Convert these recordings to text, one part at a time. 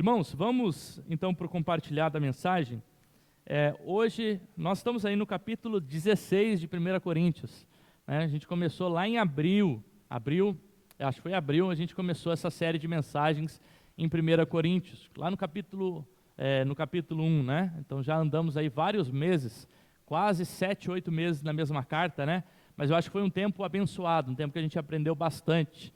Irmãos, vamos então para o compartilhar da mensagem. Hoje nós estamos aí no capítulo 16 de 1 Coríntios. Né? A gente começou lá em abril, acho que foi abril, a gente começou essa série de mensagens em 1 Coríntios, lá no capítulo 1, né? Então já andamos aí vários meses, quase 7, 8 meses na mesma carta, né? Mas eu acho que foi um tempo abençoado, um tempo que a gente aprendeu bastante.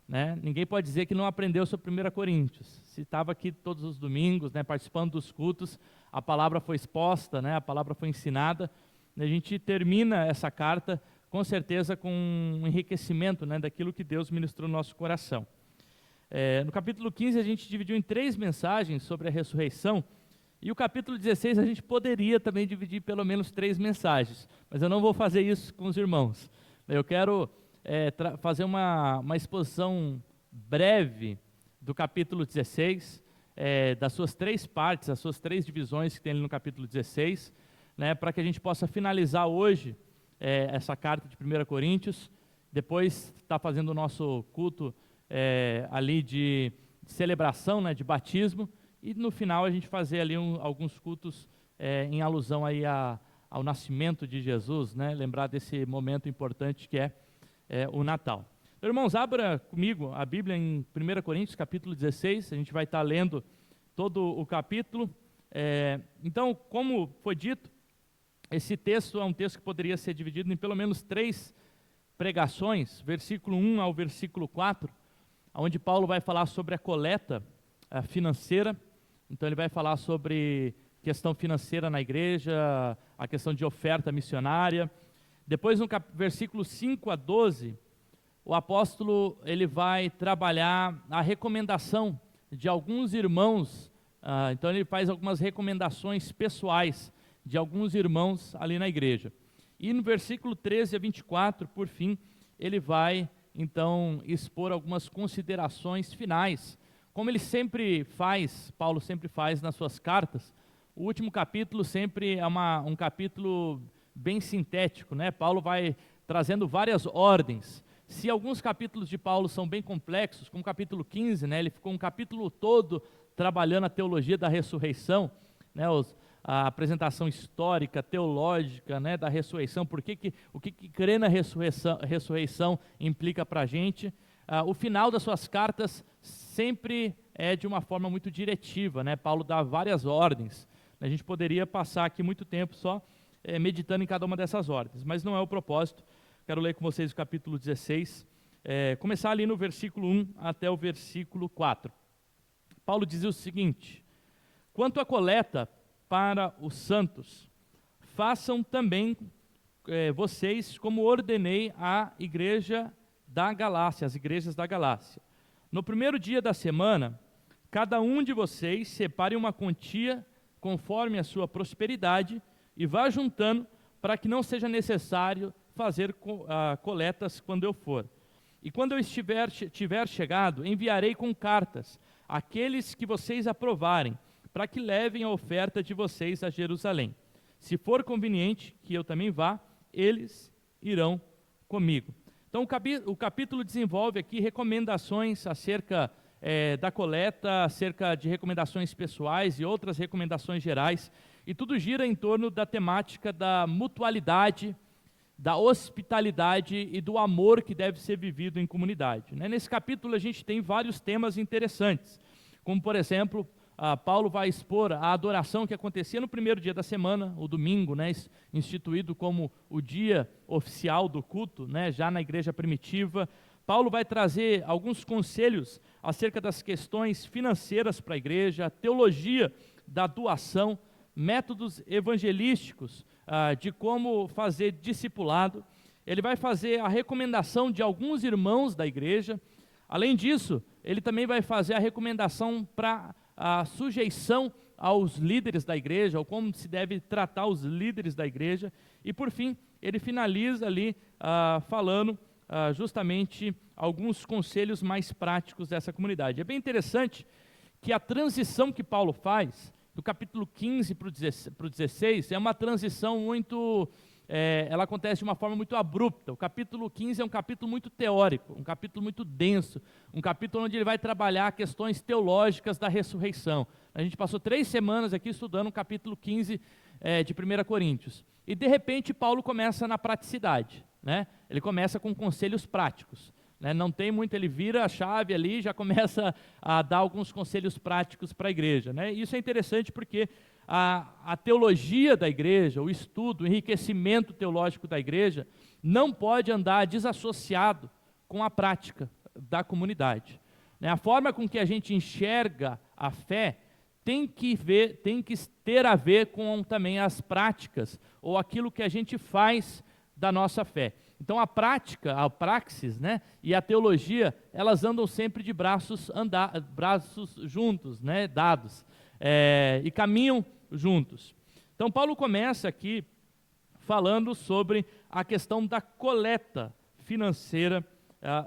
Né? Ninguém pode dizer que não aprendeu sobre 1 Coríntios. Se estava aqui todos os domingos, né, participando dos cultos, a palavra foi exposta, né, a palavra foi ensinada. A gente termina essa carta, com certeza, com um enriquecimento, né, daquilo que Deus ministrou no nosso coração. No capítulo 15, a gente dividiu em 3 mensagens sobre a ressurreição, e o capítulo 16 a gente poderia também dividir em pelo menos 3 mensagens, mas eu não vou fazer isso com os irmãos. Eu quero fazer uma exposição breve do capítulo 16, das suas 3 partes, as suas 3 divisões que tem ali no capítulo 16, né, para que a gente possa finalizar hoje essa carta de 1 Coríntios, depois estar fazendo o nosso culto ali de celebração, né, de batismo, e no final a gente fazer ali alguns cultos em alusão aí ao nascimento de Jesus, né, lembrar desse momento importante que é o Natal. Então, irmãos, abra comigo a Bíblia em 1 Coríntios, capítulo 16, a gente vai estar lendo todo o capítulo. Então, como foi dito, esse texto é um texto que poderia ser dividido em pelo menos 3 pregações, versículo 1 ao versículo 4, onde Paulo vai falar sobre a coleta financeira. Então, ele vai falar sobre questão financeira na igreja, a questão de oferta missionária. Depois, no versículo 5 a 12, o apóstolo ele vai trabalhar a recomendação de alguns irmãos. Então, ele faz algumas recomendações pessoais de alguns irmãos ali na igreja. E no versículo 13 a 24, por fim, ele vai, então, expor algumas considerações finais. Como ele sempre faz, Paulo sempre faz nas suas cartas, o último capítulo sempre é um capítulo bem sintético, né? Paulo vai trazendo várias ordens. Se alguns capítulos de Paulo são bem complexos, como o capítulo 15, né? Ele ficou um capítulo todo trabalhando a teologia da ressurreição, né? A apresentação histórica, teológica, né, da ressurreição, o que crer na ressurreição implica para a gente. O final das suas cartas sempre é de uma forma muito diretiva, né? Paulo dá várias ordens. A gente poderia passar aqui muito tempo só meditando em cada uma dessas ordens, mas não é o propósito. Quero ler com vocês o capítulo 16, começar ali no versículo 1 até o versículo 4. Paulo diz o seguinte: quanto à coleta para os santos, façam também vocês como ordenei à igreja da Galácia, as igrejas da Galácia. No primeiro dia da semana, cada um de vocês separe uma quantia conforme a sua prosperidade e vá juntando para que não seja necessário fazer coletas quando eu for. E quando eu tiver chegado, enviarei com cartas aqueles que vocês aprovarem, para que levem a oferta de vocês a Jerusalém. Se for conveniente que eu também vá, eles irão comigo. Então o capítulo desenvolve aqui recomendações acerca da coleta, acerca de recomendações pessoais e outras recomendações gerais, e tudo gira em torno da temática da mutualidade, da hospitalidade e do amor que deve ser vivido em comunidade. Nesse capítulo a gente tem vários temas interessantes, como por exemplo, Paulo vai expor a adoração que acontecia no primeiro dia da semana, o domingo, né, instituído como o dia oficial do culto, né, já na igreja primitiva. Paulo vai trazer alguns conselhos acerca das questões financeiras para a igreja, a teologia da doação, métodos evangelísticos de como fazer discipulado. Ele vai fazer a recomendação de alguns irmãos da igreja. Além disso, ele também vai fazer a recomendação para a sujeição aos líderes da igreja, ou como se deve tratar os líderes da igreja. E por fim, ele finaliza ali falando justamente alguns conselhos mais práticos dessa comunidade. É bem interessante que a transição que Paulo faz do capítulo 15 para o 16 é uma transição muito ela acontece de uma forma muito abrupta. O capítulo 15 é um capítulo muito teórico, um capítulo muito denso, um capítulo onde ele vai trabalhar questões teológicas da ressurreição. A gente passou 3 semanas aqui estudando o capítulo 15 de 1 Coríntios. E de repente Paulo começa na praticidade, né? Ele começa com conselhos práticos. Não tem muito, ele vira a chave ali e já começa a dar alguns conselhos práticos para a igreja. Isso é interessante porque a teologia da igreja, o estudo, o enriquecimento teológico da igreja, não pode andar desassociado com a prática da comunidade. A forma com que a gente enxerga a fé tem que ter a ver com também as práticas, ou aquilo que a gente faz da nossa fé. Então a prática, a praxis, e a teologia, elas andam sempre de braços juntos, dados, e caminham juntos. Então Paulo começa aqui falando sobre a questão da coleta financeira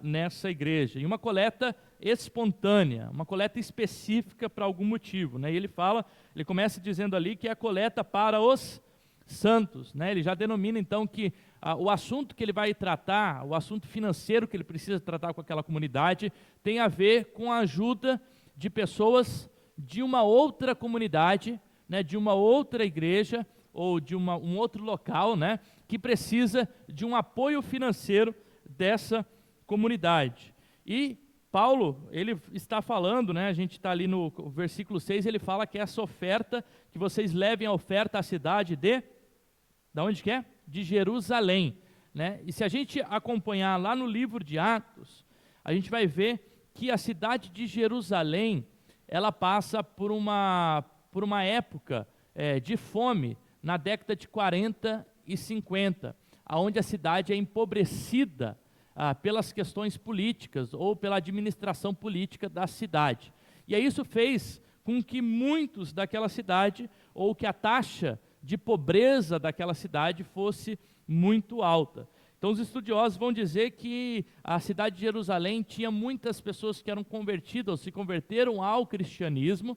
nessa igreja, e uma coleta espontânea, uma coleta específica para algum motivo. E ele começa dizendo ali que é a coleta para os santos. Ele já denomina então que o assunto que ele vai tratar, o assunto financeiro que ele precisa tratar com aquela comunidade, tem a ver com a ajuda de pessoas de uma outra comunidade, de uma outra igreja, ou de um outro local, que precisa de um apoio financeiro dessa comunidade. E Paulo, ele está falando, a gente está ali no versículo 6, ele fala que essa oferta, que vocês levem a oferta à cidade de onde que é? De Jerusalém. E se a gente acompanhar lá no livro de Atos, a gente vai ver que a cidade de Jerusalém, ela passa por uma época de fome na década de 40 e 50, onde a cidade é empobrecida pelas questões políticas ou pela administração política da cidade. E aí isso fez com que muitos daquela cidade, ou que a taxa de pobreza daquela cidade fosse muito alta. Então os estudiosos vão dizer que a cidade de Jerusalém tinha muitas pessoas que eram convertidas, ou se converteram ao cristianismo,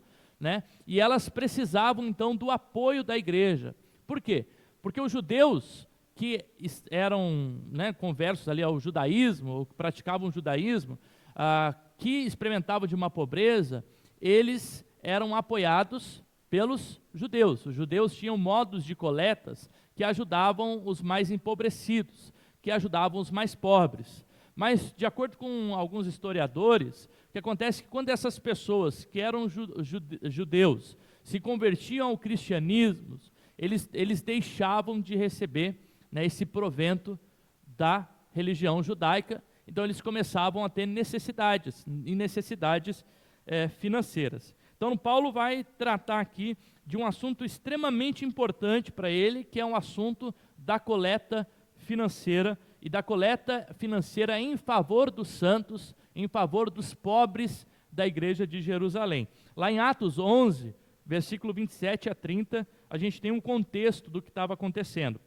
e elas precisavam então do apoio da igreja. Por quê? Porque os judeus que eram conversos ali ao judaísmo, ou que praticavam o judaísmo, que experimentavam de uma pobreza, eles eram apoiados pelos judeus. Os judeus tinham modos de coletas que ajudavam os mais empobrecidos, que ajudavam os mais pobres. Mas, de acordo com alguns historiadores, o que acontece é que quando essas pessoas que eram judeus se convertiam ao cristianismo, eles deixavam de receber esse provento da religião judaica, então eles começavam a ter necessidades financeiras. Então Paulo vai tratar aqui de um assunto extremamente importante para ele, que é um assunto da coleta financeira, e da coleta financeira em favor dos santos, em favor dos pobres da igreja de Jerusalém. Lá em Atos 11, versículo 27 a 30, a gente tem um contexto do que estava acontecendo.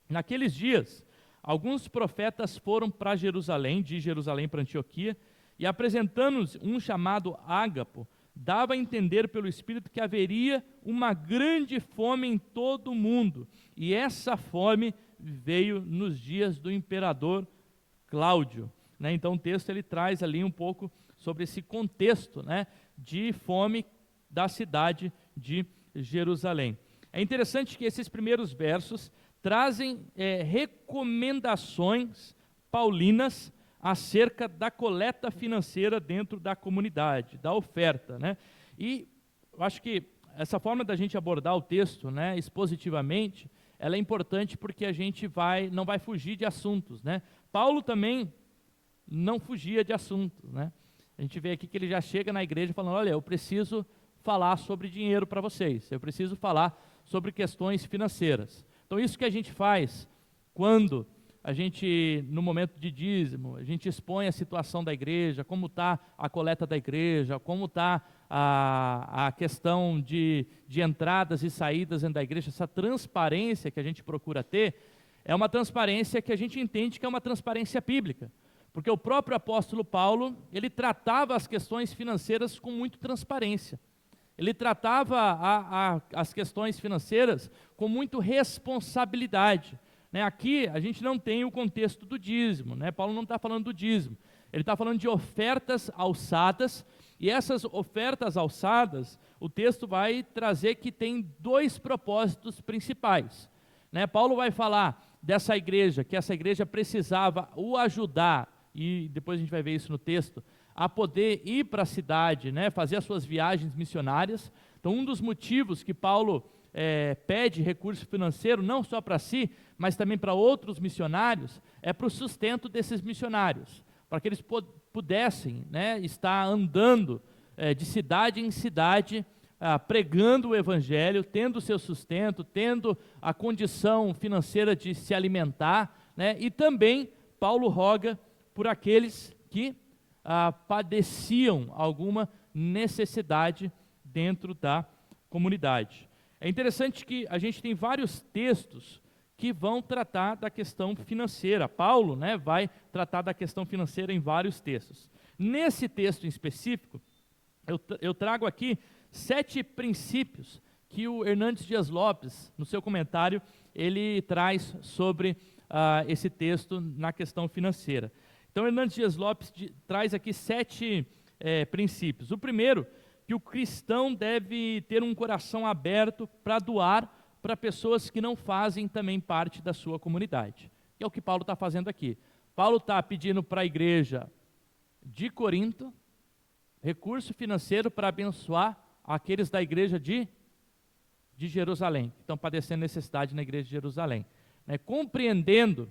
Naqueles dias, alguns profetas foram para Jerusalém, de Jerusalém para Antioquia, e apresentando-nos um chamado Ágapo, dava a entender pelo Espírito que haveria uma grande fome em todo o mundo, e essa fome veio nos dias do imperador Cláudio. Então o texto ele traz ali um pouco sobre esse contexto de fome da cidade de Jerusalém. É interessante que esses primeiros versos trazem recomendações paulinas acerca da coleta financeira dentro da comunidade, da oferta. E eu acho que essa forma da gente abordar o texto expositivamente, ela é importante porque a gente não vai fugir de assuntos. Paulo também não fugia de assuntos. A gente vê aqui que ele já chega na igreja falando, olha, eu preciso falar sobre dinheiro para vocês, eu preciso falar sobre questões financeiras. Então isso que a gente faz quando a gente, no momento de dízimo, a gente expõe a situação da igreja, como está a coleta da igreja, como está a questão de entradas e saídas dentro da igreja, essa transparência que a gente procura ter, é uma transparência que a gente entende que é uma transparência bíblica, porque o próprio apóstolo Paulo, ele tratava as questões financeiras com muita transparência. Ele tratava as questões financeiras com muita responsabilidade. né? Aqui a gente não tem o contexto do dízimo, né? Paulo não está falando do dízimo, ele está falando de ofertas alçadas, e essas ofertas alçadas, o texto vai trazer que tem dois propósitos principais, né? Paulo vai falar dessa igreja, que essa igreja precisava o ajudar, e depois a gente vai ver isso no texto, a poder ir para a cidade, né, fazer as suas viagens missionárias. Então, um dos motivos que Paulo pede recurso financeiro, não só para si, mas também para outros missionários, é para o sustento desses missionários, para que eles pudessem, né, estar andando de cidade em cidade, pregando o evangelho, tendo o seu sustento, tendo a condição financeira de se alimentar, né, e também Paulo roga por aqueles que padeciam alguma necessidade dentro da comunidade. É interessante que a gente tem vários textos que vão tratar da questão financeira. Paulo, né, vai tratar da questão financeira em vários textos. Nesse texto em específico, eu trago aqui 7 princípios que o Hernandes Dias Lopes, no seu comentário, ele traz sobre esse texto na questão financeira. Então, Hernandes Dias Lopes traz aqui 7 princípios. O primeiro, que o cristão deve ter um coração aberto para doar para pessoas que não fazem também parte da sua comunidade. Que é o que Paulo está fazendo aqui. Paulo está pedindo para a igreja de Corinto recurso financeiro para abençoar aqueles da igreja de Jerusalém, que estão padecendo necessidade na igreja de Jerusalém. Compreendendo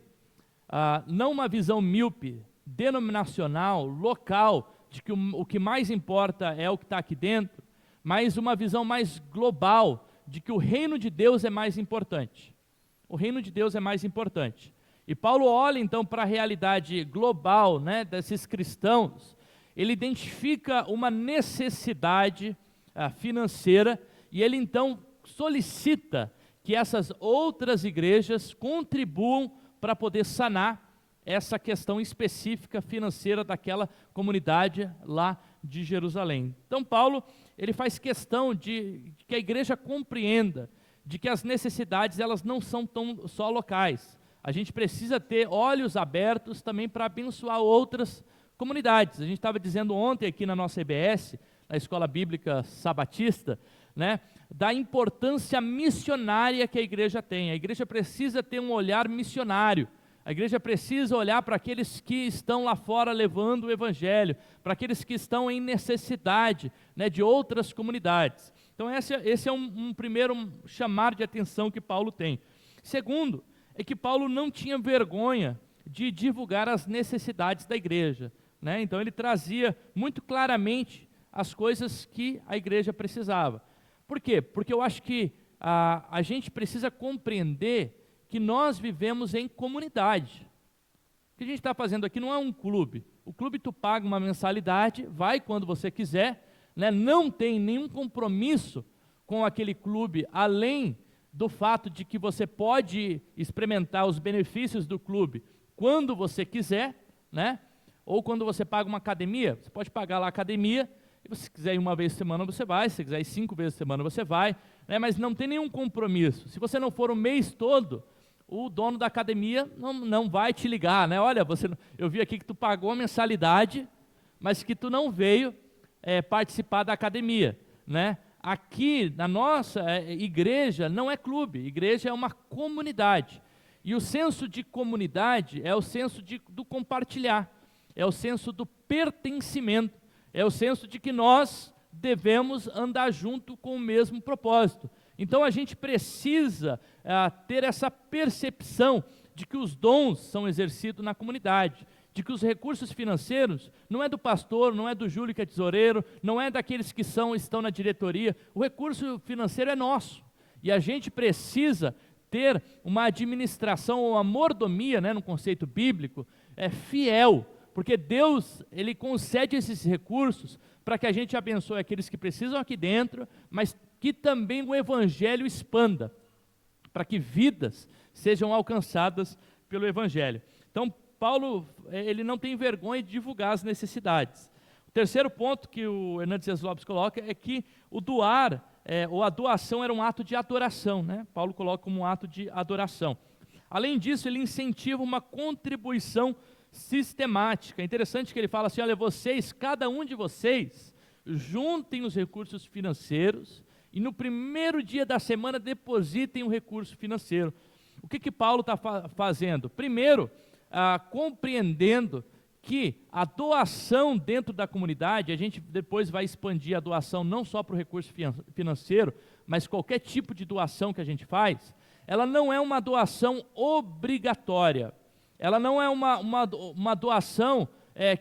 não uma visão míope, denominacional, local, de que o que mais importa é o que está aqui dentro, mas uma visão mais global, de que o reino de Deus é mais importante. O reino de Deus é mais importante. E Paulo olha então para a realidade global, né, desses cristãos, ele identifica uma necessidade financeira, e ele então solicita que essas outras igrejas contribuam para poder sanar essa questão específica financeira daquela comunidade lá de Jerusalém. Então Paulo, ele faz questão de que a igreja compreenda de que as necessidades, elas não são tão só locais. A gente precisa ter olhos abertos também para abençoar outras comunidades. A gente estava dizendo ontem aqui na nossa EBS, na Escola Bíblica Sabatista, né, da importância missionária que a igreja tem. A igreja precisa ter um olhar missionário. A igreja precisa olhar para aqueles que estão lá fora levando o evangelho, para aqueles que estão em necessidade, né, de outras comunidades. Então esse é um primeiro chamar de atenção que Paulo tem. Segundo, é que Paulo não tinha vergonha de divulgar as necessidades da igreja, né? Então ele trazia muito claramente as coisas que a igreja precisava. Por quê? Porque eu acho que a gente precisa compreender que nós vivemos em comunidade. O que a gente está fazendo aqui não é um clube. O clube tu paga uma mensalidade, vai quando você quiser, né? Não tem nenhum compromisso com aquele clube, além do fato de que você pode experimentar os benefícios do clube quando você quiser, né? Ou quando você paga uma academia, você pode pagar lá a academia, e se quiser ir uma vez por semana você vai, se quiser ir 5 vezes por semana você vai, né? Mas não tem nenhum compromisso. Se você não for o mês todo, o dono da academia não vai te ligar, né? Olha, eu vi aqui que tu pagou a mensalidade, mas que tu não veio participar da academia, né? Aqui na nossa igreja não é clube, igreja é uma comunidade. E o senso de comunidade é o senso do compartilhar, é o senso do pertencimento, é o senso de que nós devemos andar junto com o mesmo propósito. Então a gente precisa ter essa percepção de que os dons são exercidos na comunidade, de que os recursos financeiros não é do pastor, não é do Júlio que é tesoureiro, não é daqueles que estão na diretoria, o recurso financeiro é nosso, e a gente precisa ter uma administração ou uma mordomia, né, no conceito bíblico, fiel, porque Deus, Ele concede esses recursos para que a gente abençoe aqueles que precisam aqui dentro, mas que também o Evangelho expanda, para que vidas sejam alcançadas pelo Evangelho. Então, Paulo, ele não tem vergonha de divulgar as necessidades. O terceiro ponto que o Hernandes Dias Lopes coloca é que o doar, ou a doação era um ato de adoração, né? Paulo coloca como um ato de adoração. Além disso, ele incentiva uma contribuição sistemática. É interessante que ele fala assim, olha, vocês, cada um de vocês, juntem os recursos financeiros e no primeiro dia da semana depositem um recurso financeiro. O que Paulo está fazendo? Primeiro, compreendendo que a doação dentro da comunidade, a gente depois vai expandir a doação não só para o recurso financeiro, mas qualquer tipo de doação que a gente faz, ela não é uma doação obrigatória, ela não é uma doação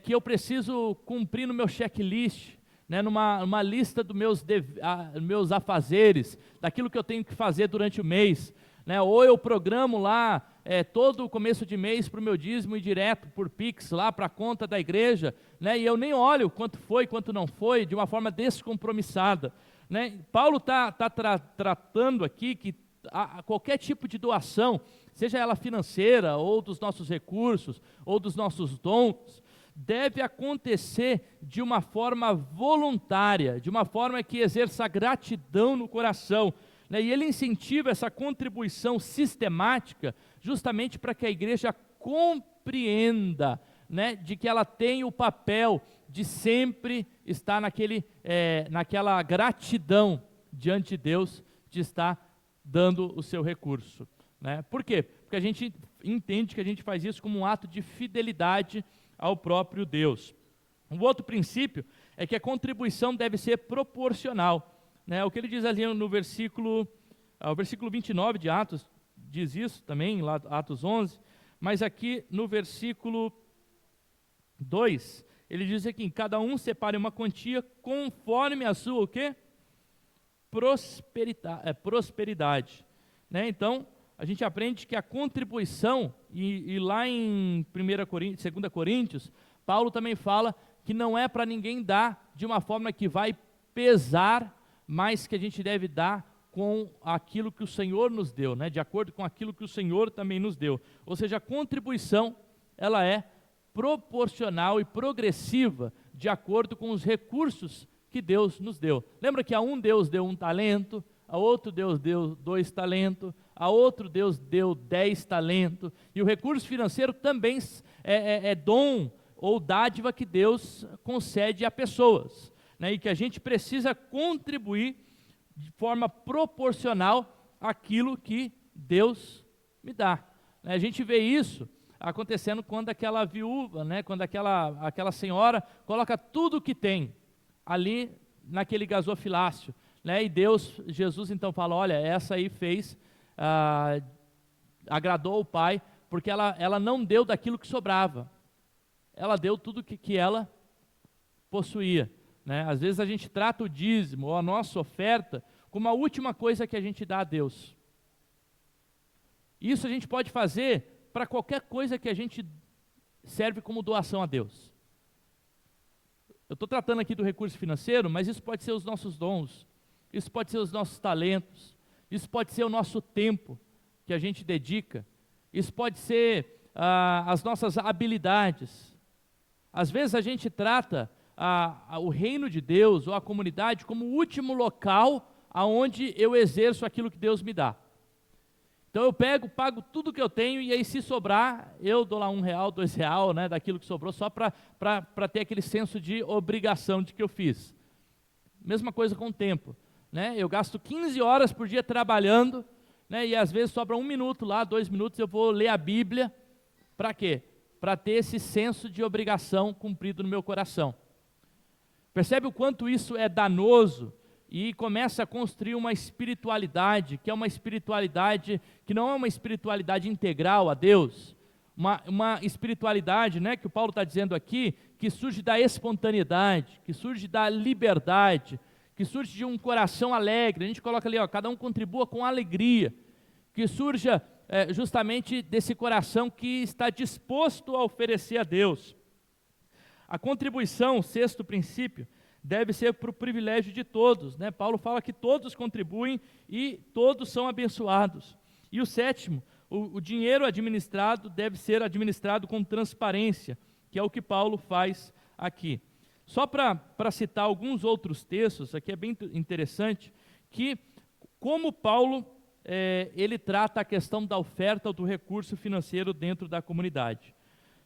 que eu preciso cumprir no meu checklist, né, numa lista dos meus afazeres, daquilo que eu tenho que fazer durante o mês, né, ou eu programo lá todo o começo de mês para o meu dízimo e direto por Pix lá para a conta da igreja, né, e eu nem olho quanto foi, quanto não foi, de uma forma descompromissada, né. Paulo está tratando aqui que qualquer tipo de doação, seja ela financeira, ou dos nossos recursos, ou dos nossos dons, deve acontecer de uma forma voluntária, de uma forma que exerça gratidão no coração, né? E ele incentiva essa contribuição sistemática, justamente para que a igreja compreenda, né, de que ela tem o papel de sempre estar naquela gratidão diante de Deus, de estar dando o seu recurso, né? Por quê? Porque a gente entende que a gente faz isso como um ato de fidelidade ao próprio Deus. Um outro princípio é que a contribuição deve ser proporcional, né? O que ele diz ali no versículo 29 de Atos, diz isso também, lá Atos 11, mas aqui no versículo 2, ele diz aqui, cada um separe uma quantia conforme a sua, o quê? Prosperidade, né? Então, a gente aprende que a contribuição, e lá em 2 Coríntios, Paulo também fala que não é para ninguém dar de uma forma que vai pesar, mas que a gente deve dar com aquilo que o Senhor nos deu, né? De acordo com aquilo que o Senhor também nos deu. Ou seja, a contribuição, ela é proporcional e progressiva, de acordo com os recursos que Deus nos deu. Lembra que a um Deus deu 1 talento, a outro Deus deu 2 talentos, a outro Deus deu 10 talentos, e o recurso financeiro também é dom ou dádiva que Deus concede a pessoas, né, e que a gente precisa contribuir de forma proporcional àquilo que Deus me dá. A gente vê isso acontecendo quando aquela viúva, né, quando aquela senhora coloca tudo o que tem ali naquele gasofilácio, né, e Jesus então fala, olha, essa aí agradou o Pai, porque ela não deu daquilo que sobrava, ela deu tudo que ela possuía, né? Às vezes a gente trata o dízimo ou a nossa oferta como a última coisa que a gente dá a Deus. Isso a gente pode fazer para qualquer coisa que a gente serve como doação a Deus. Eu estou tratando aqui do recurso financeiro, mas isso pode ser os nossos dons, isso pode ser os nossos talentos, isso pode ser o nosso tempo que a gente dedica, isso pode ser as nossas habilidades. Às vezes a gente trata o reino de Deus ou a comunidade como o último local aonde eu exerço aquilo que Deus me dá. Então eu pago tudo que eu tenho, e aí se sobrar, eu dou lá R$1, R$2, né, daquilo que sobrou, só para ter aquele senso de obrigação de que eu fiz. Mesma coisa com o tempo, né? Eu gasto 15 horas por dia trabalhando, né, e às vezes sobra 1 minuto lá, 2 minutos, eu vou ler a Bíblia. Para quê? Para ter esse senso de obrigação cumprido no meu coração. Percebe o quanto isso é danoso? E começa a construir uma espiritualidade, que é uma espiritualidade, que não é uma espiritualidade integral a Deus, uma espiritualidade, né, que o Paulo está dizendo aqui, que surge da espontaneidade, que surge da liberdade, que surge de um coração alegre. A gente coloca ali, ó, cada um contribua com alegria, que surja justamente desse coração que está disposto a oferecer a Deus. A contribuição, o sexto princípio, deve ser para o privilégio de todos, né? Paulo fala que todos contribuem e todos são abençoados. E o sétimo, o dinheiro administrado deve ser administrado com transparência, que é o que Paulo faz aqui. Só para citar alguns outros textos, aqui é bem interessante, que como Paulo ele trata a questão da oferta ou do recurso financeiro dentro da comunidade.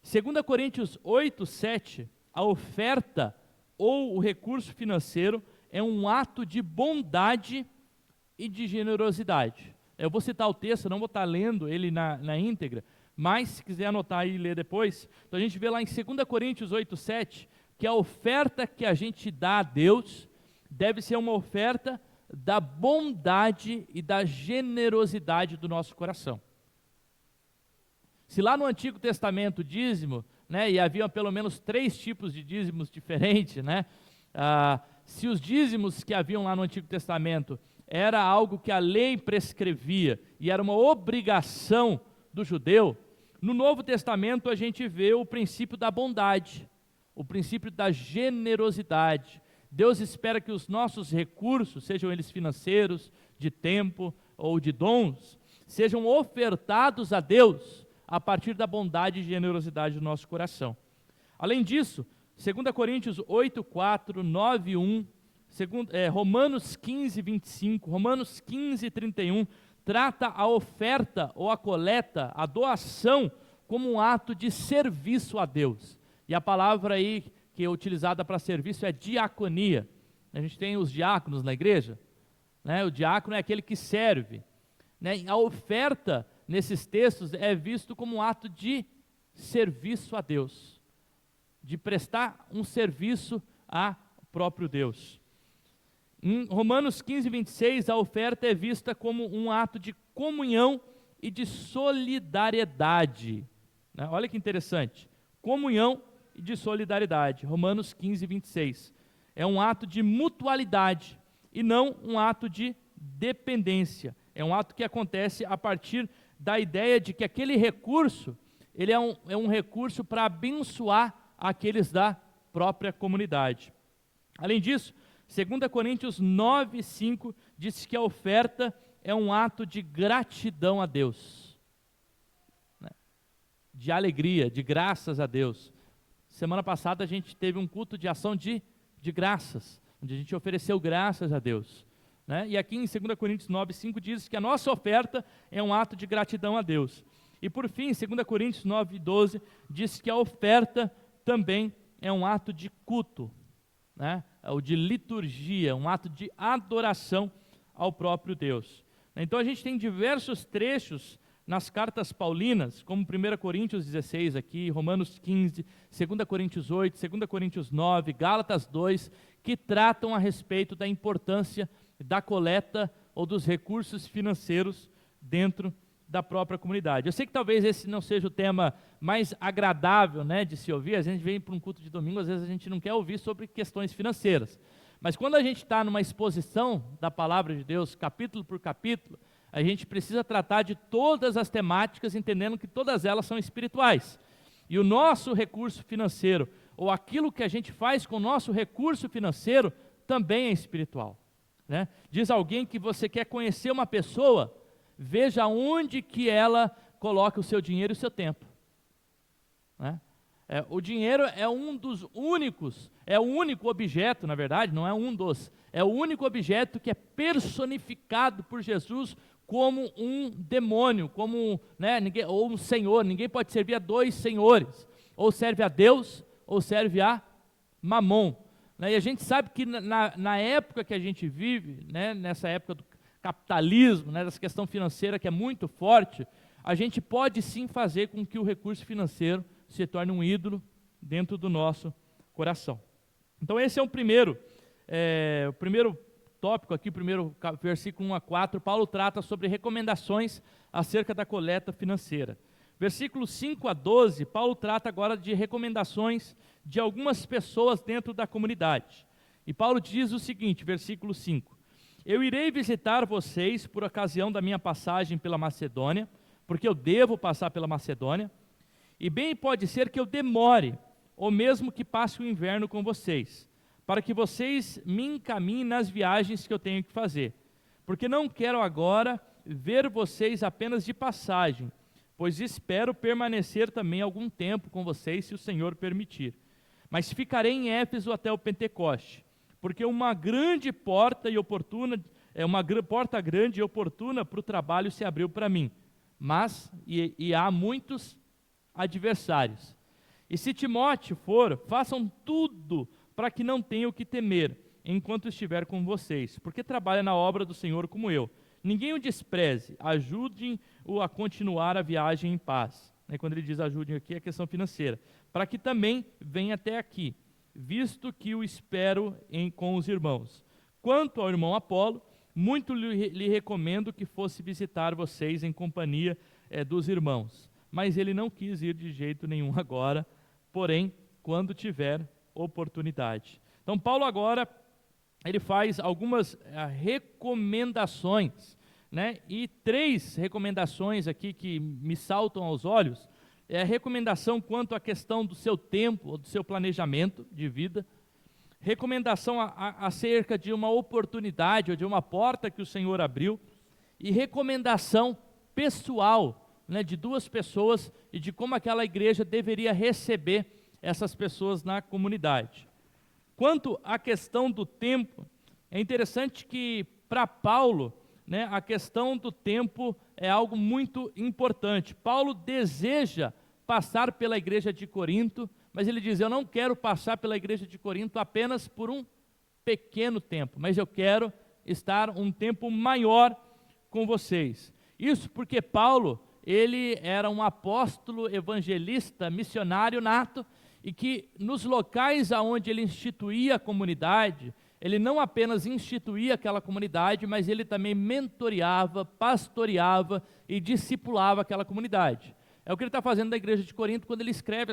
2 Coríntios 8, 7, a oferta ou o recurso financeiro é um ato de bondade e de generosidade. Eu vou citar o texto, não vou estar lendo ele na íntegra, mas se quiser anotar aí e ler depois, então a gente vê lá em 2 Coríntios 8, 7, que a oferta que a gente dá a Deus deve ser uma oferta da bondade e da generosidade do nosso coração. Se lá no Antigo Testamento o dízimo, né, e havia pelo menos 3 tipos de dízimos diferentes, né, se os dízimos que haviam lá no Antigo Testamento era algo que a lei prescrevia e era uma obrigação do judeu, no Novo Testamento a gente vê o princípio da bondade, o princípio da generosidade. Deus espera que os nossos recursos, sejam eles financeiros, de tempo ou de dons, sejam ofertados a Deus a partir da bondade e generosidade do nosso coração. Além disso, 2 Coríntios 8, 4, 9, 1, Romanos 15, 25, Romanos 15, 31, trata a oferta ou a coleta, a doação, como um ato de serviço a Deus. E a palavra aí que é utilizada para serviço é diaconia. A gente tem os diáconos na igreja, né? O diácono é aquele que serve, né? A oferta nesses textos é visto como um ato de serviço a Deus, de prestar um serviço a próprio Deus. Em Romanos 15, 26, a oferta é vista como um ato de comunhão e de solidariedade. Né? Olha que interessante, comunhão e de solidariedade. Romanos 15, 26. É um ato de mutualidade e não um ato de dependência. É um ato que acontece a partir da ideia de que aquele recurso, ele é um recurso para abençoar aqueles da própria comunidade. Além disso, 2 Coríntios 9, 5 diz que a oferta é um ato de gratidão a Deus, né? De alegria, de graças a Deus. Semana passada a gente teve um culto de ação de graças, onde a gente ofereceu graças a Deus, né? E aqui em 2 Coríntios 9, 5 diz que a nossa oferta é um ato de gratidão a Deus. E por fim, 2 Coríntios 9, 12 diz que a oferta também é um ato de culto, né? Ou de liturgia, um ato de adoração ao próprio Deus. Então a gente tem diversos trechos nas cartas paulinas, como 1 Coríntios 16 aqui, Romanos 15, 2 Coríntios 8, 2 Coríntios 9, Gálatas 2, que tratam a respeito da importância da coleta ou dos recursos financeiros dentro da própria comunidade. Eu sei que talvez esse não seja o tema mais agradável, né, de se ouvir. A gente vem para um culto de domingo, às vezes a gente não quer ouvir sobre questões financeiras. Mas quando a gente está numa exposição da palavra de Deus, capítulo por capítulo, a gente precisa tratar de todas as temáticas, entendendo que todas elas são espirituais. E o nosso recurso financeiro, ou aquilo que a gente faz com o nosso recurso financeiro, também é espiritual, né? Diz alguém que você quer conhecer uma pessoa, veja onde que ela coloca o seu dinheiro e o seu tempo, né? O dinheiro é um dos únicos, é o único objeto, na verdade, não é um dos, é o único objeto que é personificado por Jesus como um demônio, como, né, ou um senhor. Ninguém pode servir a 2 senhores, ou serve a Deus, ou serve a Mamon, né? E a gente sabe que na época que a gente vive, né, nessa época do capitalismo, né, dessa questão financeira que é muito forte, a gente pode sim fazer com que o recurso financeiro se torne um ídolo dentro do nosso coração. Então esse é o primeiro tópico aqui, o primeiro versículo 1 a 4, Paulo trata sobre recomendações acerca da coleta financeira. Versículos 5 a 12, Paulo trata agora de recomendações de algumas pessoas dentro da comunidade. E Paulo diz o seguinte, versículo 5: Eu irei visitar vocês por ocasião da minha passagem pela Macedônia, porque eu devo passar pela Macedônia, e bem pode ser que eu demore, ou mesmo que passe o inverno com vocês, para que vocês me encaminhem nas viagens que eu tenho que fazer, porque não quero agora ver vocês apenas de passagem, pois espero permanecer também algum tempo com vocês, se o Senhor permitir. Mas ficarei em Éfeso até o Pentecoste, porque uma grande porta e oportuna uma porta grande e oportuna para o trabalho se abriu para mim, mas há muitos adversários. E se Timóteo for, façam tudo para que não tenha o que temer, enquanto estiver com vocês, porque trabalha na obra do Senhor como eu. Ninguém o despreze, ajudem-o a continuar a viagem em paz. Quando ele diz ajudem aqui, é questão financeira. Para que também venha até aqui, visto que o espero com os irmãos. Quanto ao irmão Apolo, muito lhe recomendo que fosse visitar vocês em companhia dos irmãos. Mas ele não quis ir de jeito nenhum agora, porém, quando tiver oportunidade. Então, Paulo agora, ele faz algumas recomendações, né? E 3 recomendações aqui que me saltam aos olhos. É a recomendação quanto à questão do seu tempo, do seu planejamento de vida. Recomendação acerca de uma oportunidade ou de uma porta que o Senhor abriu. E recomendação pessoal, né, de 2 pessoas e de como aquela igreja deveria receber essas pessoas na comunidade. Quanto à questão do tempo, é interessante que para Paulo, né, a questão do tempo é algo muito importante. Paulo deseja passar pela igreja de Corinto, mas ele diz, eu não quero passar pela igreja de Corinto apenas por um pequeno tempo, mas eu quero estar um tempo maior com vocês. Isso porque Paulo, ele era um apóstolo, evangelista, missionário nato, e que nos locais aonde ele instituía a comunidade, ele não apenas instituía aquela comunidade, mas ele também mentoreava, pastoreava e discipulava aquela comunidade. É o que ele está fazendo na igreja de Corinto quando ele escreve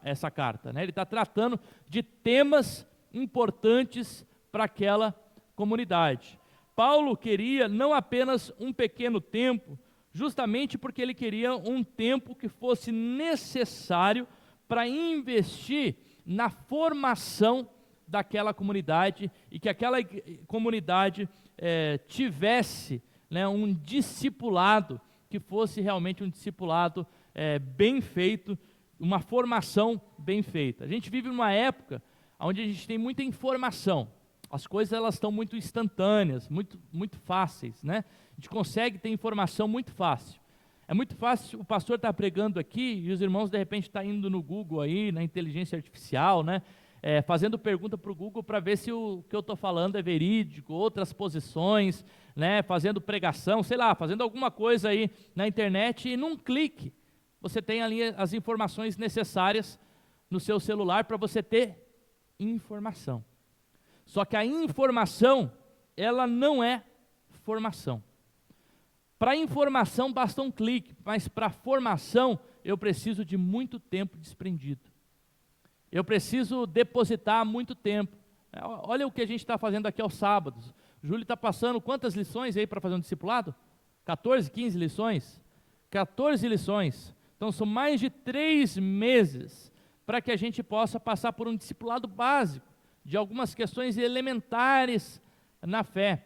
essa carta, né? Ele está tratando de temas importantes para aquela comunidade. Paulo queria não apenas um pequeno tempo, justamente porque ele queria um tempo que fosse necessário para investir na formação daquela comunidade e que aquela comunidade tivesse, né, um discipulado que fosse realmente um discipulado bem feito, uma formação bem feita. A gente vive numa época onde a gente tem muita informação, as coisas elas estão muito instantâneas, muito fáceis, né? A gente consegue ter informação muito fácil. É muito fácil, o pastor está pregando aqui e os irmãos de repente estão indo no Google aí, na inteligência artificial, né? Fazendo pergunta para o Google para ver se o que eu estou falando é verídico, outras posições, né? Fazendo pregação, sei lá, fazendo alguma coisa aí na internet e num clique você tem ali as informações necessárias no seu celular para você ter informação. Só que a informação, ela não é formação. Para informação basta um clique, mas para formação eu preciso de muito tempo desprendido. Eu preciso depositar muito tempo. Olha o que a gente está fazendo aqui aos sábados. O Júlio está passando quantas lições aí para fazer um discipulado? 14, 15 lições? 14 lições. Então são mais de 3 meses para que a gente possa passar por um discipulado básico de algumas questões elementares na fé.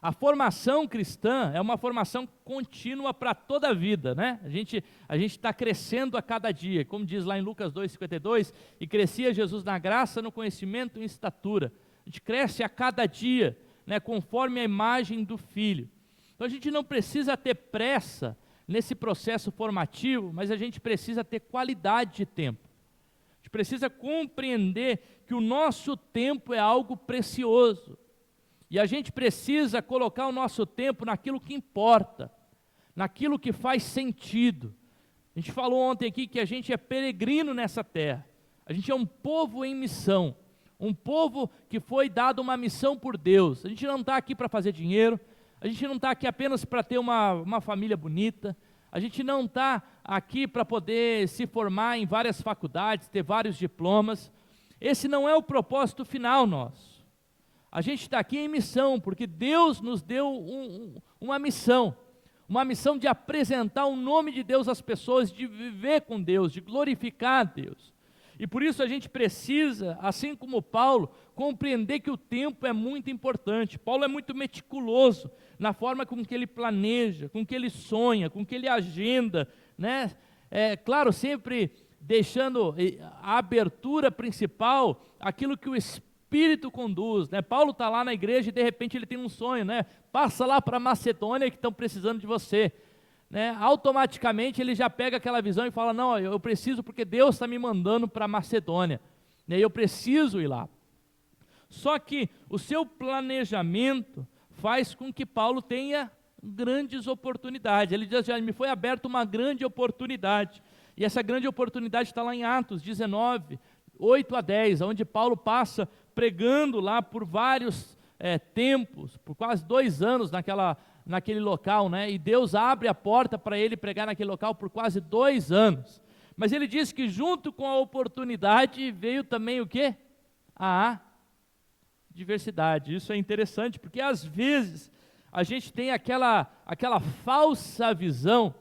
A formação cristã é uma formação contínua para toda a vida, né? A gente está crescendo a cada dia, como diz lá em Lucas 2,52, e crescia Jesus na graça, no conhecimento e em estatura. A gente cresce a cada dia, né, conforme a imagem do Filho. Então a gente não precisa ter pressa nesse processo formativo, mas a gente precisa ter qualidade de tempo. A gente precisa compreender que o nosso tempo é algo precioso. E a gente precisa colocar o nosso tempo naquilo que importa, naquilo que faz sentido. A gente falou ontem aqui que a gente é peregrino nessa terra. A gente é um povo em missão, um povo que foi dado uma missão por Deus. A gente não está aqui para fazer dinheiro, a gente não está aqui apenas para ter uma família bonita, a gente não está aqui para poder se formar em várias faculdades, ter vários diplomas. Esse não é o propósito final nosso. A gente está aqui em missão, porque Deus nos deu uma missão de apresentar o nome de Deus às pessoas, de viver com Deus, de glorificar a Deus. E por isso a gente precisa, assim como Paulo, compreender que o tempo é muito importante. Paulo é muito meticuloso na forma com que ele planeja, com que ele sonha, com que ele agenda, né? Claro, sempre deixando a abertura principal, aquilo que o Espírito Espírito conduz, né? Paulo está lá na igreja e de repente ele tem um sonho, né? Passa lá para Macedônia que estão precisando de você, né? Automaticamente ele já pega aquela visão e fala, não, eu preciso porque Deus está me mandando para Macedônia, né? Eu preciso ir lá. Só que o seu planejamento faz com que Paulo tenha grandes oportunidades. Ele diz assim, me foi aberta uma grande oportunidade, e essa grande oportunidade está lá em Atos 19, 8 a 10, onde Paulo passa pregando lá por vários tempos, por quase 2 anos naquele local, né? E Deus abre a porta para ele pregar naquele local por quase 2 anos. Mas ele diz que junto com a oportunidade veio também o quê? A diversidade. Isso é interessante, porque às vezes a gente tem aquela falsa visão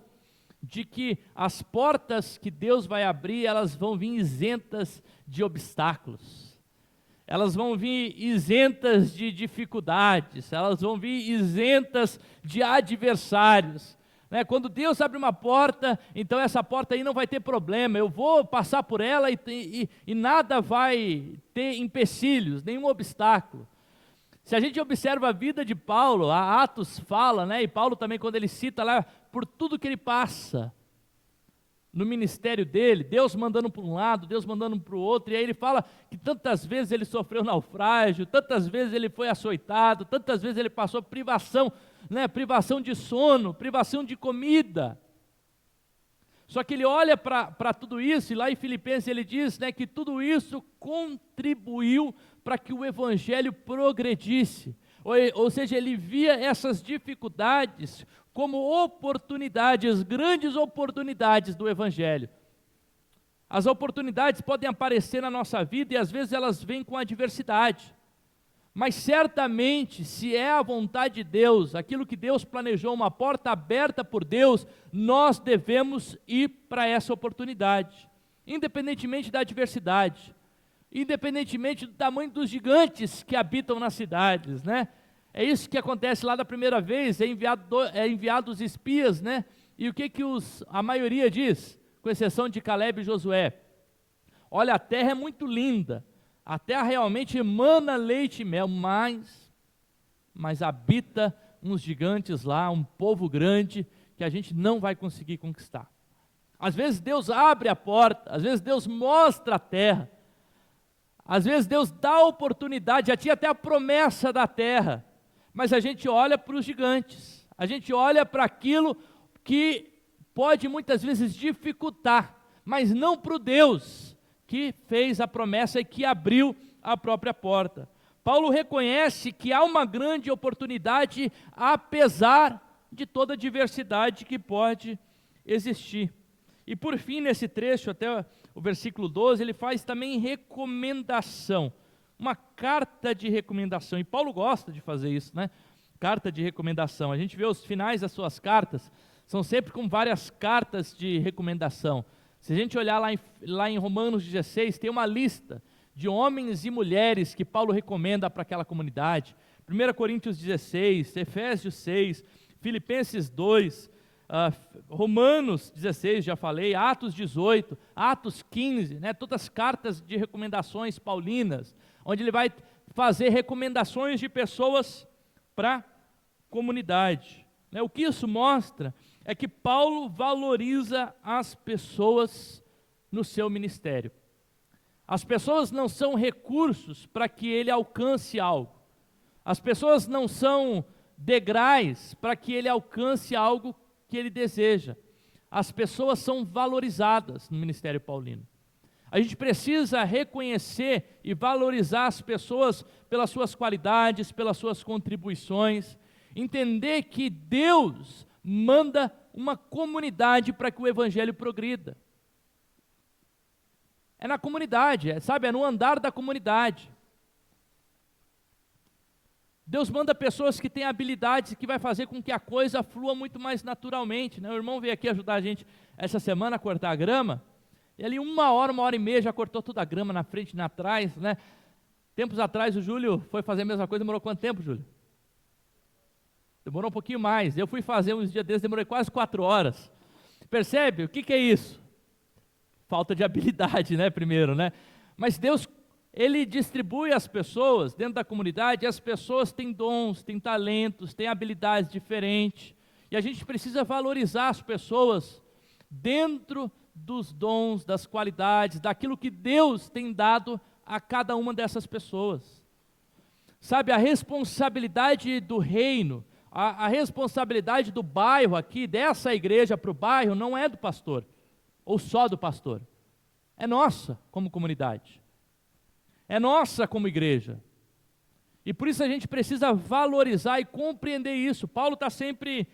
de que as portas que Deus vai abrir, elas vão vir isentas de obstáculos, elas vão vir isentas de dificuldades, elas vão vir isentas de adversários, né? Quando Deus abre uma porta, então essa porta aí não vai ter problema, eu vou passar por ela e nada vai ter empecilhos, nenhum obstáculo. Se a gente observa a vida de Paulo, a Atos fala, né? E Paulo também, quando ele cita lá, por tudo que ele passa no ministério dele, Deus mandando para um lado, Deus mandando para o outro, e aí ele fala que tantas vezes ele sofreu naufrágio, tantas vezes ele foi açoitado, tantas vezes ele passou privação, né? Privação de sono, privação de comida. Só que ele olha para tudo isso, e lá em Filipenses ele diz, né, que tudo isso contribuiu para que o evangelho progredisse, ou seja, ele via essas dificuldades como oportunidades, grandes oportunidades do evangelho. As oportunidades podem aparecer na nossa vida e às vezes elas vêm com adversidade, mas certamente, se é a vontade de Deus, aquilo que Deus planejou, uma porta aberta por Deus, nós devemos ir para essa oportunidade, independentemente da adversidade, independentemente do tamanho dos gigantes que habitam nas cidades, né? É isso que acontece lá da primeira vez, é enviado os espias, né? E o que a maioria diz, com exceção de Caleb e Josué? Olha, a terra é muito linda, a terra realmente emana leite e mel, mas habita uns gigantes lá, um povo grande, que a gente não vai conseguir conquistar. Às vezes Deus abre a porta, às vezes Deus mostra a terra, às vezes Deus dá a oportunidade, já tinha até a promessa da terra, mas a gente olha para os gigantes, a gente olha para aquilo que pode muitas vezes dificultar, mas não para o Deus que fez a promessa e que abriu a própria porta. Paulo reconhece que há uma grande oportunidade, apesar de toda a diversidade que pode existir. E por fim, nesse trecho, até o versículo 12, ele faz também recomendação, uma carta de recomendação, e Paulo gosta de fazer isso, né? Carta de recomendação. A gente vê os finais das suas cartas, são sempre com várias cartas de recomendação. Se a gente olhar lá em Romanos 16, tem uma lista de homens e mulheres que Paulo recomenda para aquela comunidade. 1 Coríntios 16, Efésios 6, Filipenses 2, Romanos 16, já falei, Atos 18, Atos 15, né, todas as cartas de recomendações paulinas, onde ele vai fazer recomendações de pessoas para a comunidade. Né, o que isso mostra é que Paulo valoriza as pessoas no seu ministério. As pessoas não são recursos para que ele alcance algo. As pessoas não são degraus para que ele alcance algo que ele deseja. As pessoas são valorizadas no ministério paulino. A gente precisa reconhecer e valorizar as pessoas pelas suas qualidades, pelas suas contribuições, entender que Deus manda uma comunidade para que o evangelho progrida. É na comunidade, é no andar da comunidade. Deus manda pessoas que têm habilidades que vai fazer com que a coisa flua muito mais naturalmente, né? O irmão veio aqui ajudar a gente essa semana a cortar a grama, e ali 1 hora, 1 hora e meia já cortou toda a grama na frente e na trás, né? Tempos atrás o Júlio foi fazer a mesma coisa, demorou quanto tempo, Júlio? Demorou um pouquinho mais. Eu fui fazer uns dias desses, demorei quase 4 horas. Percebe? O que é isso? Falta de habilidade, né? Primeiro, né? Mas Deus, ele distribui as pessoas dentro da comunidade, e as pessoas têm dons, têm talentos, têm habilidades diferentes, e a gente precisa valorizar as pessoas dentro dos dons, das qualidades, daquilo que Deus tem dado a cada uma dessas pessoas. Sabe, a responsabilidade do reino, a responsabilidade do bairro aqui, dessa igreja para o bairro, não é do pastor, ou só do pastor. É nossa como comunidade. É nossa como igreja. E por isso a gente precisa valorizar e compreender isso. Paulo está sempre,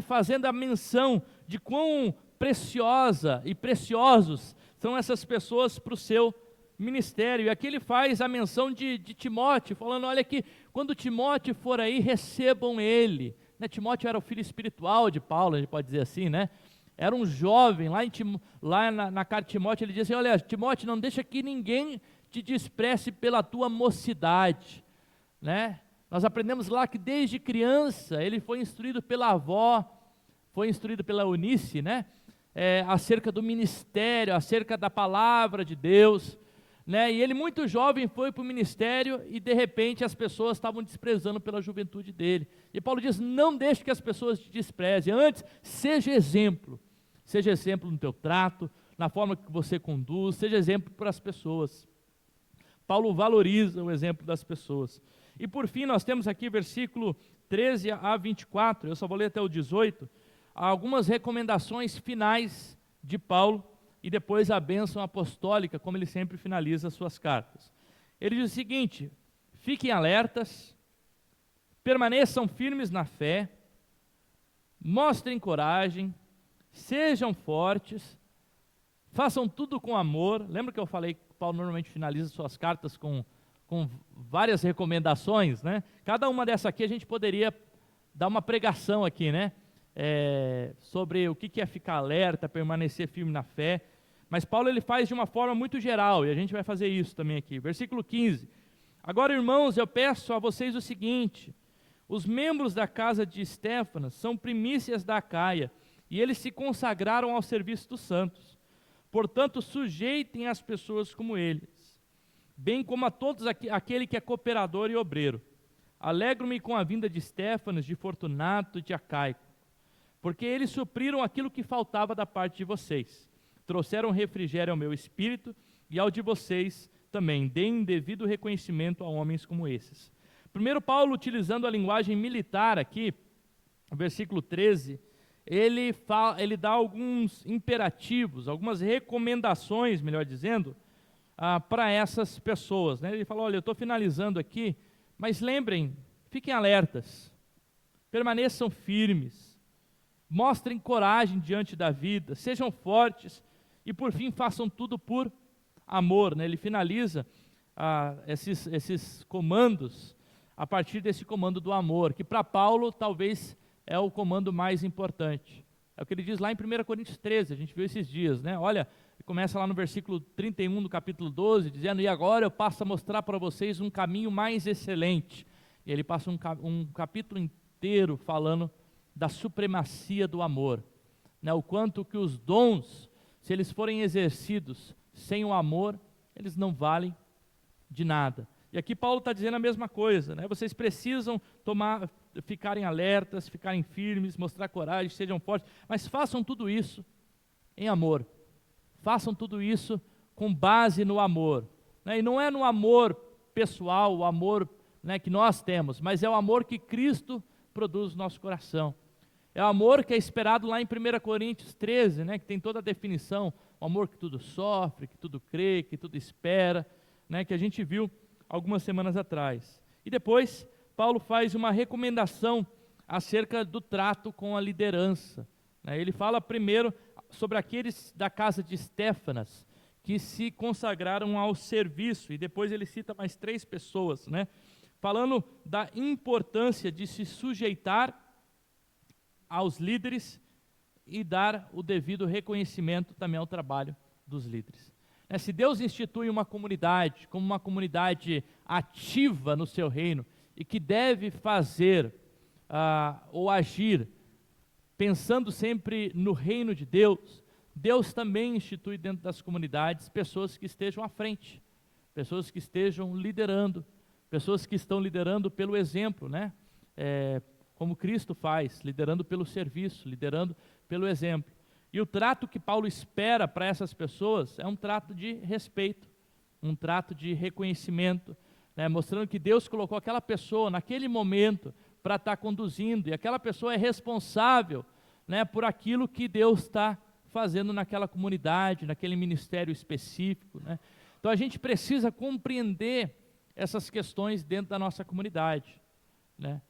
fazendo a menção de quão preciosa e preciosos são essas pessoas para o seu ministério. E aqui ele faz a menção de Timóteo, falando, olha que quando Timóteo for aí, recebam ele. Timóteo era o filho espiritual de Paulo, a gente pode dizer assim, Era um jovem, lá na carta de Timóteo, ele diz assim, olha, Timóteo, não deixa que ninguém te despreze pela tua mocidade, Nós aprendemos lá que desde criança, ele foi instruído pela avó, foi instruído pela Eunice, acerca do ministério, acerca da palavra de Deus, e ele muito jovem foi para o ministério e de repente as pessoas estavam desprezando pela juventude dele, e Paulo diz, não deixe que as pessoas te desprezem, antes seja exemplo no teu trato, na forma que você conduz, seja exemplo para as pessoas. Paulo valoriza o exemplo das pessoas. E por fim nós temos aqui versículo 13 a 24, eu só vou ler até o 18, algumas recomendações finais de Paulo, e depois a bênção apostólica, como ele sempre finaliza as suas cartas. Ele diz o seguinte, fiquem alertas, permaneçam firmes na fé, mostrem coragem, sejam fortes, façam tudo com amor. Lembra que eu falei que Paulo normalmente finaliza suas cartas com várias recomendações, Cada uma dessa aqui a gente poderia dar uma pregação aqui, sobre o que é ficar alerta, permanecer firme na fé, mas Paulo ele faz de uma forma muito geral, e a gente vai fazer isso também aqui, versículo 15, agora irmãos, eu peço a vocês o seguinte, os membros da casa de Estéfanas são primícias da Acaia, e eles se consagraram ao serviço dos santos, portanto sujeitem as pessoas como eles, bem como a todos aquele que é cooperador e obreiro. Alegro-me com a vinda de Estéfanas, de Fortunato e de Acaico, porque eles supriram aquilo que faltava da parte de vocês, trouxeram refrigério ao meu espírito e ao de vocês também, deem devido reconhecimento a homens como esses. Primeiro Paulo, utilizando a linguagem militar aqui, no versículo 13, ele dá alguns imperativos, algumas recomendações, melhor dizendo, para essas pessoas. Ele fala, olha, eu estou finalizando aqui, mas lembrem, fiquem alertas, permaneçam firmes, mostrem coragem diante da vida, sejam fortes e por fim façam tudo por amor. Ele finaliza esses comandos a partir desse comando do amor, que para Paulo talvez é o comando mais importante. É o que ele diz lá em 1 Coríntios 13, a gente viu esses dias, Olha, começa lá no versículo 31 do capítulo 12, dizendo, e agora eu passo a mostrar para vocês um caminho mais excelente. E ele passa um capítulo inteiro falando da supremacia do amor, o quanto que os dons, se eles forem exercidos sem o amor, eles não valem de nada. E aqui Paulo está dizendo a mesma coisa, vocês precisam ficarem alertas, ficarem firmes, mostrar coragem, sejam fortes, mas façam tudo isso em amor, façam tudo isso com base no amor, e não é no amor pessoal, o amor que nós temos, mas é o amor que Cristo produz no nosso coração. É o amor que é esperado lá em 1 Coríntios 13, que tem toda a definição, o amor que tudo sofre, que tudo crê, que tudo espera, que a gente viu algumas semanas atrás. E depois, Paulo faz uma recomendação acerca do trato com a liderança. Ele fala primeiro sobre aqueles da casa de Estéfanas, que se consagraram ao serviço, e depois ele cita mais 3 pessoas, falando da importância de se sujeitar aos líderes e dar o devido reconhecimento também ao trabalho dos líderes. Se Deus institui uma comunidade como uma comunidade ativa no seu reino e que deve fazer ou agir pensando sempre no reino de Deus, Deus também institui dentro das comunidades pessoas que estejam à frente, pessoas que estejam liderando, pessoas que estão liderando pelo exemplo, né? Como Cristo faz, liderando pelo serviço, liderando pelo exemplo. E o trato que Paulo espera para essas pessoas é um trato de respeito, um trato de reconhecimento, né? Mostrando que Deus colocou aquela pessoa naquele momento para estar conduzindo, e aquela pessoa é responsável, né, por aquilo que Deus está fazendo naquela comunidade, naquele ministério específico, né? Então a gente precisa compreender essas questões dentro da nossa comunidade, né?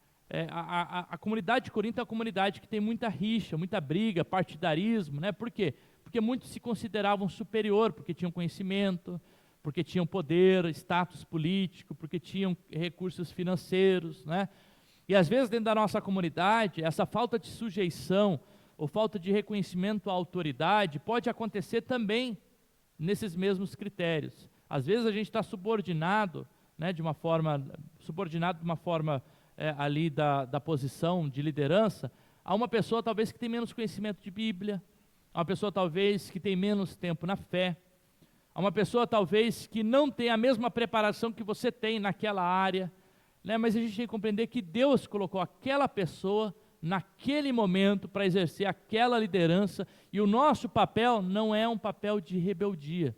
A comunidade de Corinto é uma comunidade que tem muita rixa, muita briga, partidarismo, né? Por quê? Porque muitos se consideravam superior, porque tinham conhecimento, porque tinham poder, status político, porque tinham recursos financeiros, né? E às vezes dentro da nossa comunidade, essa falta de sujeição ou falta de reconhecimento à autoridade pode acontecer também nesses mesmos critérios. Às vezes a gente está subordinado, né, de uma forma ali da posição de liderança, a uma pessoa talvez que tem menos conhecimento de Bíblia, a uma pessoa talvez que tem menos tempo na fé, a uma pessoa talvez que não tem a mesma preparação que você tem naquela área, né? Mas a gente tem que compreender que Deus colocou aquela pessoa naquele momento para exercer aquela liderança, e o nosso papel não é um papel de rebeldia.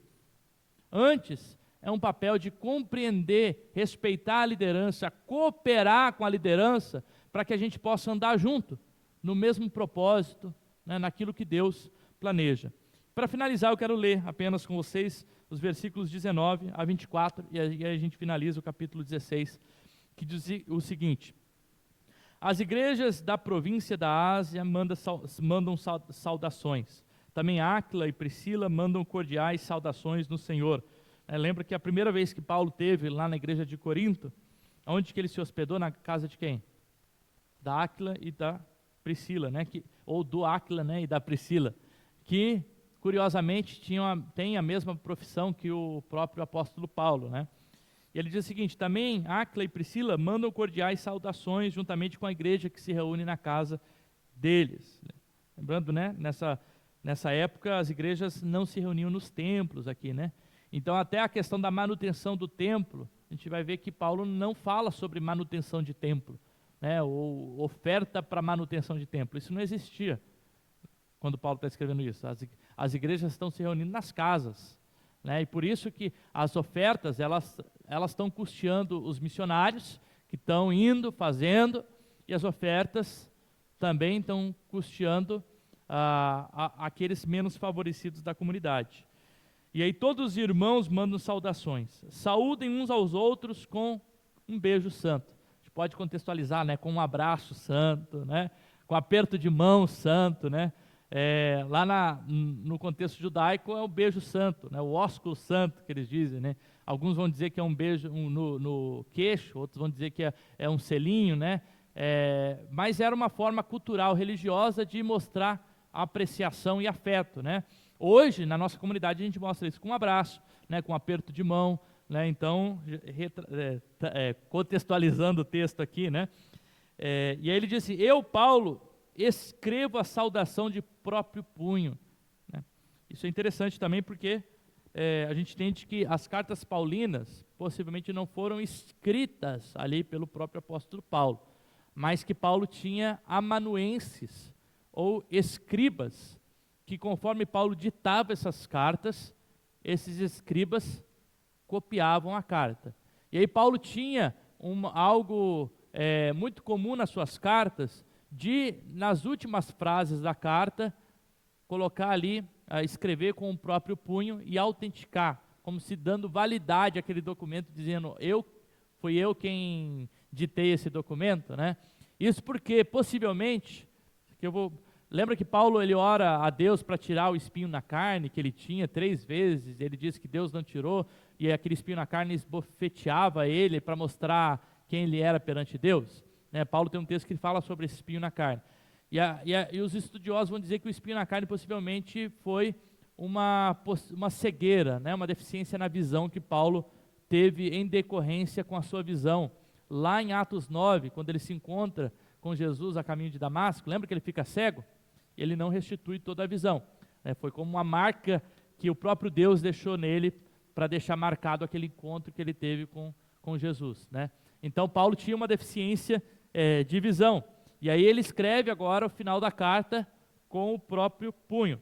Antes, é um papel de compreender, respeitar a liderança, cooperar com a liderança, para que a gente possa andar junto, no mesmo propósito, né, naquilo que Deus planeja. Para finalizar, eu quero ler apenas com vocês os versículos 19 a 24, e aí a gente finaliza o capítulo 16, que diz o seguinte: as igrejas da província da Ásia mandam saudações. Também Áquila e Priscila mandam cordiais saudações no Senhor. Lembra que a primeira vez que Paulo teve lá na igreja de Corinto, onde que ele se hospedou? Na casa de quem? Da Áquila e da Priscila, né? Ou do Áquila, né, e da Priscila, que curiosamente têm a mesma profissão que o próprio apóstolo Paulo, né? E ele diz o seguinte: também Áquila e Priscila mandam cordiais saudações juntamente com a igreja que se reúne na casa deles. Lembrando, né, nessa época as igrejas não se reuniam nos templos aqui, né? Então até a questão da manutenção do templo, a gente vai ver que Paulo não fala sobre manutenção de templo, né, ou oferta para manutenção de templo. Isso não existia quando Paulo está escrevendo isso. As igrejas estão se reunindo nas casas, né? E por isso que as ofertas, elas estão custeando os missionários que estão indo, fazendo, e as ofertas também estão custeando aqueles menos favorecidos da comunidade. E aí todos os irmãos mandam saudações. Saúdem uns aos outros com um beijo santo. A gente pode contextualizar, né, com um abraço santo, né, com um aperto de mão santo, né? Lá no contexto judaico é o beijo santo, né, o ósculo santo que eles dizem, né? Alguns vão dizer que é um beijo no queixo, outros vão dizer que é um selinho, né? Mas era uma forma cultural, religiosa, de mostrar apreciação e afeto, né? Hoje, na nossa comunidade, a gente mostra isso com um abraço, né, com um aperto de mão, né? Então, contextualizando o texto aqui, né? E aí ele diz assim: eu, Paulo, escrevo a saudação de próprio punho, né? Isso é interessante também porque a gente entende que as cartas paulinas possivelmente não foram escritas ali pelo próprio apóstolo Paulo, mas que Paulo tinha amanuenses ou escribas, que conforme Paulo ditava essas cartas, esses escribas copiavam a carta. E aí Paulo tinha algo muito comum nas suas cartas, de, nas últimas frases da carta, colocar ali, escrever com o próprio punho e autenticar, como se dando validade àquele documento, dizendo: fui eu quem ditei esse documento, né? Isso porque, possivelmente, lembra que Paulo ele ora a Deus para tirar o espinho na carne que ele tinha 3 vezes, ele diz que Deus não tirou, e aquele espinho na carne esbofeteava ele para mostrar quem ele era perante Deus, né? Paulo tem um texto que fala sobre esse espinho na carne, e os estudiosos vão dizer que o espinho na carne possivelmente foi uma cegueira, né? Uma deficiência na visão que Paulo teve em decorrência com a sua visão. Lá em Atos 9, quando ele se encontra com Jesus a caminho de Damasco, lembra que ele fica cego? Ele não restitui toda a visão, né? Foi como uma marca que o próprio Deus deixou nele para deixar marcado aquele encontro que ele teve com Jesus, né? Então Paulo tinha uma deficiência de visão, e aí ele escreve agora o final da carta com o próprio punho,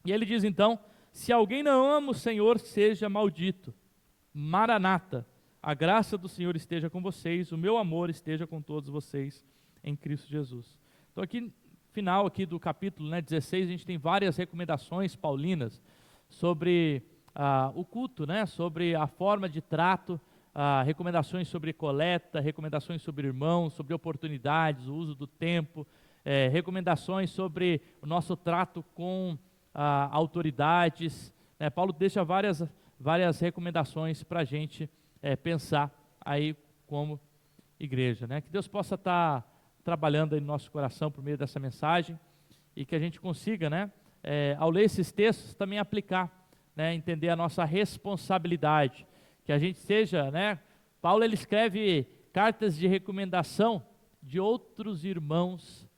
e ele diz então: se alguém não ama o Senhor, seja maldito. Maranata, a graça do Senhor esteja com vocês, o meu amor esteja com todos vocês em Cristo Jesus. Então aqui, final aqui do capítulo 16, a gente tem várias recomendações paulinas sobre o culto, né? Sobre a forma de trato, recomendações sobre coleta, recomendações sobre irmãos, sobre oportunidades, o uso do tempo, recomendações sobre o nosso trato com autoridades, né? Paulo deixa várias recomendações para a gente pensar aí como igreja, né? Que Deus possa estar trabalhando aí no nosso coração por meio dessa mensagem, e que a gente consiga, né, ao ler esses textos, também aplicar, né, entender a nossa responsabilidade, que a gente seja, né, Paulo ele escreve cartas de recomendação de outros irmãos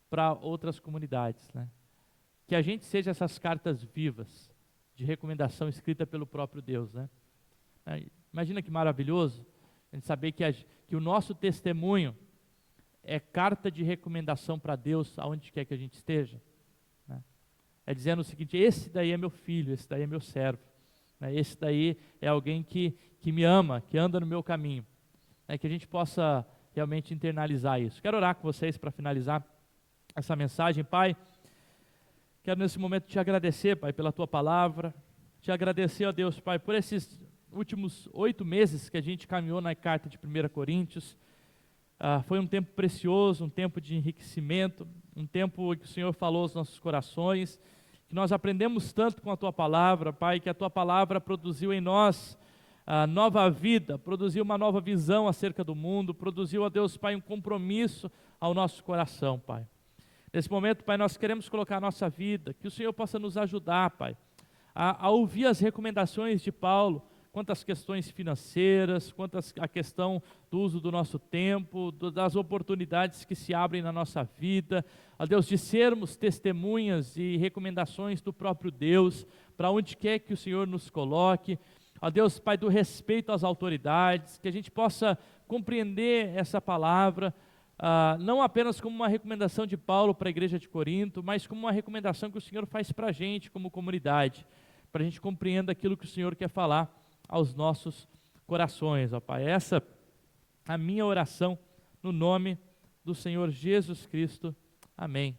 para outras comunidades, né? Que a gente seja essas cartas vivas de recomendação escrita pelo próprio Deus, né? Imagina que maravilhoso a gente saber que o nosso testemunho é carta de recomendação para Deus aonde quer que a gente esteja, né? É dizendo o seguinte: esse daí é meu filho, esse daí é meu servo, né? Esse daí é alguém que me ama, que anda no meu caminho, né? Que a gente possa realmente internalizar isso. Quero orar com vocês para finalizar essa mensagem. Pai, quero nesse momento te agradecer, Pai, pela Tua palavra, te agradecer, ó Deus, Pai, por esses últimos 8 meses que a gente caminhou na carta de 1 Coríntios. Foi um tempo precioso, um tempo de enriquecimento, um tempo que o Senhor falou aos nossos corações, que nós aprendemos tanto com a Tua palavra, Pai, que a Tua palavra produziu em nós nova vida, produziu uma nova visão acerca do mundo, produziu, ó Deus, Pai, um compromisso ao nosso coração, Pai. Nesse momento, Pai, nós queremos colocar a nossa vida, que o Senhor possa nos ajudar, Pai, a ouvir as recomendações de Paulo, quanto às questões financeiras, quanto à questão do uso do nosso tempo, das oportunidades que se abrem na nossa vida, ó Deus, de sermos testemunhas e recomendações do próprio Deus, para onde quer que o Senhor nos coloque, ó Deus, Pai, do respeito às autoridades, que a gente possa compreender essa palavra, não apenas como uma recomendação de Paulo para a igreja de Corinto, mas como uma recomendação que o Senhor faz para a gente como comunidade, para a gente compreender aquilo que o Senhor quer falar aos nossos corações, ó Pai. Essa é a minha oração no nome do Senhor Jesus Cristo. Amém.